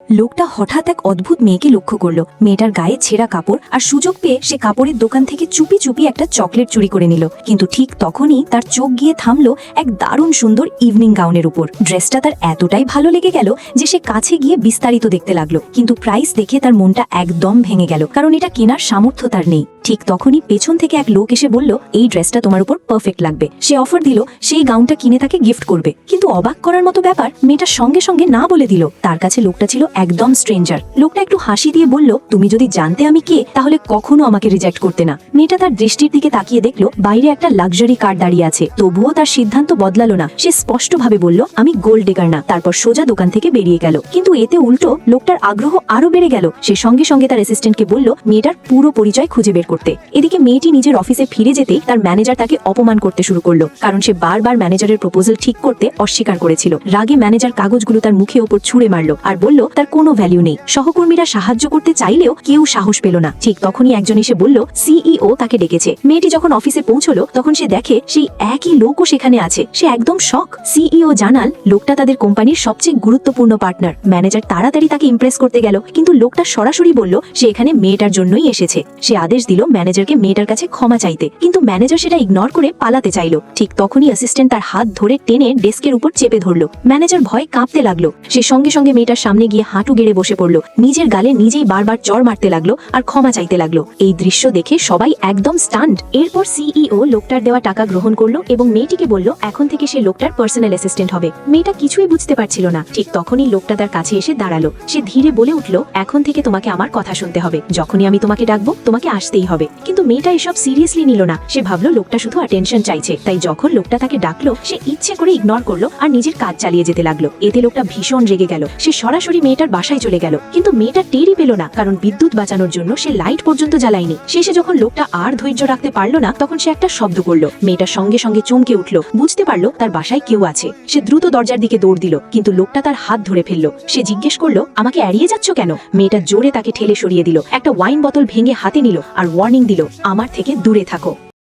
লোকটা হঠাৎ এক অদ্ভুত মেয়েকে লক্ষ্য করলো। মেয়েটার গায়ে ছেঁড়া কাপড়, আর সুযোগ পেয়ে সে কাপড়ের দোকান থেকে চুপি চুপি একটা চকলেট চুরি করে নিল। কিন্তু ঠিক তখনই তার চোখ গিয়ে থামলো এক দারুণ সুন্দর ইভিনিং গাউনের উপর। ড্রেসটা তার এতটাই ভালো লেগে গেল যে সে কাছে গিয়ে বিস্তারিত দেখতে লাগলো। কিন্তু প্রাইস দেখে তার মনটা একদম ভেঙে গেল, কারণ এটা কেনার সামর্থ্য তার নেই। ঠিক তখনই পেছন থেকে এক লোক এসে বলল, এই ড্রেসটা তোমার উপর পারফেক্ট লাগবে। সে অফার দিল সেই গাউনটা কিনে তাকে গিফট করবে। কিন্তু অবাক করার মতো ব্যাপার, মেয়েটা সঙ্গে সঙ্গে না বলে দিল। তার কাছে লোকটা ছিল একদম স্ট্রেঞ্জার। লোকটা একটু হাসি দিয়ে বলল, তুমি যদি জানতে আমি কে, তাহলে কখনো আমাকে রিজেক্ট করতে না। মেয়েটা তার দৃষ্টির দিকে তাকিয়ে দেখলো বাইরে একটা লাক্সারি কার দাঁড়িয়ে আছে। তবুও তার সিদ্ধান্ত বদলালো না। সে স্পষ্টভাবে বলল, আমি গোল্ড ডিগার না। তারপর সোজা দোকান থেকে বেরিয়ে গেল। কিন্তু এতে উল্টো লোকটার আগ্রহ আরো বেড়ে গেল। সে সঙ্গে সঙ্গে তার অ্যাসিস্ট্যান্টকে বলল মেয়েটার পুরো পরিচয় খুঁজে বের করতে। এদিকে মেয়েটি নিজের অফিসে ফিরে যেতেই তার ম্যানেজার তাকে অপমান করতে শুরু করলো, কারণ সে বারবার ম্যানেজারের প্রপোজাল ঠিক করতে অস্বীকার করেছিল। রাগে ম্যানেজার কাগজগুলো তার মুখে ওপর ছুঁড়ে মারলো আর বলল তার কোনো ভ্যালু নেই। সহকর্মীরা সাহায্য করতে চাইলেও কেউ সাহস পেল না। ঠিক তখনই একজন এসে বলল সিইও তাকে ডেকেছে। মেয়েটি যখন অফিসে পৌঁছলো তখন সে দেখে সেই একই লোকও সেখানে আছে। সে একদম শক। সিইও জানাল লোকটা তাদের কোম্পানির সবচেয়ে গুরুত্বপূর্ণ পার্টনার। ম্যানেজার তাড়াতাড়ি তাকে ইমপ্রেস করতে গেল, কিন্তু লোকটা সরাসরি বলল সে এখানে মেয়েটার জন্যই এসেছে। সে আদেশ দিল ম্যানেজারকে মেয়েটার কাছে ক্ষমা চাইতে, কিন্তু ম্যানেজার সেটা ইগনোর করে পালাতে চাইলো। ঠিক তখনই অ্যাসিস্ট্যান্ট তার হাত ধরে টেনে ডেস্কের উপর চেপে ধরলো। ম্যানেজার ভয়ে কাঁপতে লাগলো। সে সঙ্গে সঙ্গে মেয়েটার সামনে গিয়ে হাঁটু গেড়ে বসে পড়লো, নিজের গালে নিজেই বারবার চড় মারতে লাগলো আর ক্ষমা চাইতে লাগলো। এই দৃশ্য দেখে সবাই একদম স্টান্ড। এরপর সিইও লোকটার দেওয়া টাকা গ্রহণ করলো এবং মেয়েটিকে বলল এখন থেকে সে লোকটার পার্সোনাল অ্যাসিস্ট্যান্ট হবে। মেয়েটা কিছুই বুঝতে পারছিল না। ঠিক তখনই লোকটা তার কাছে এসে দাঁড়ালো। সে ধীরে বলে উঠলো, এখন থেকে তোমাকে আমার কথা শুনতে হবে। যখনই আমি তোমাকে ডাকবো তোমাকে আসতেই হবে। কিন্তু মেয়েটা এসব সিরিয়াসলি নিল না। সে ভাবলো লোকটা শুধু অ্যাটেনশন চাইছে। তাই যখন লোকটা তাকে ডাকলো সে ইচ্ছে করে ইগনোর করলো আর নিজের কাজ চালিয়ে যেতে লাগলো। এতে লোকটা ভীষণ রেগে গেল। সে সরাসরি মেয়েটার বাসায় চলে গেল, কিন্তু মেয়েটা টেরই পেল না, কারণ বিদ্যুৎ বাঁচানোর জন্য সে লাইট পর্যন্ত জ্বালায়নি। শেষে যখন লোকটা আর ধৈর্য রাখতে পারলো না তখন সে একটা শব্দ করলো। মেয়েটা সঙ্গে সঙ্গে চমকে উঠলো, বুঝতে পারলো তার বাসায় কেউ আছে। সে দ্রুত দরজার দিকে দৌড় দিল, কিন্তু লোকটা তার হাত ধরে ফেললো। সে জিজ্ঞেস করলো, আমাকে এড়িয়ে যাচ্ছ কেন? মেয়েটা জোরে তাকে ঠেলে সরিয়ে দিল, একটা ওয়াইন বোতল ভেঙে হাতে নিল আর ওয়ার্নিং দিল, আমার থেকে দূরে থাকো।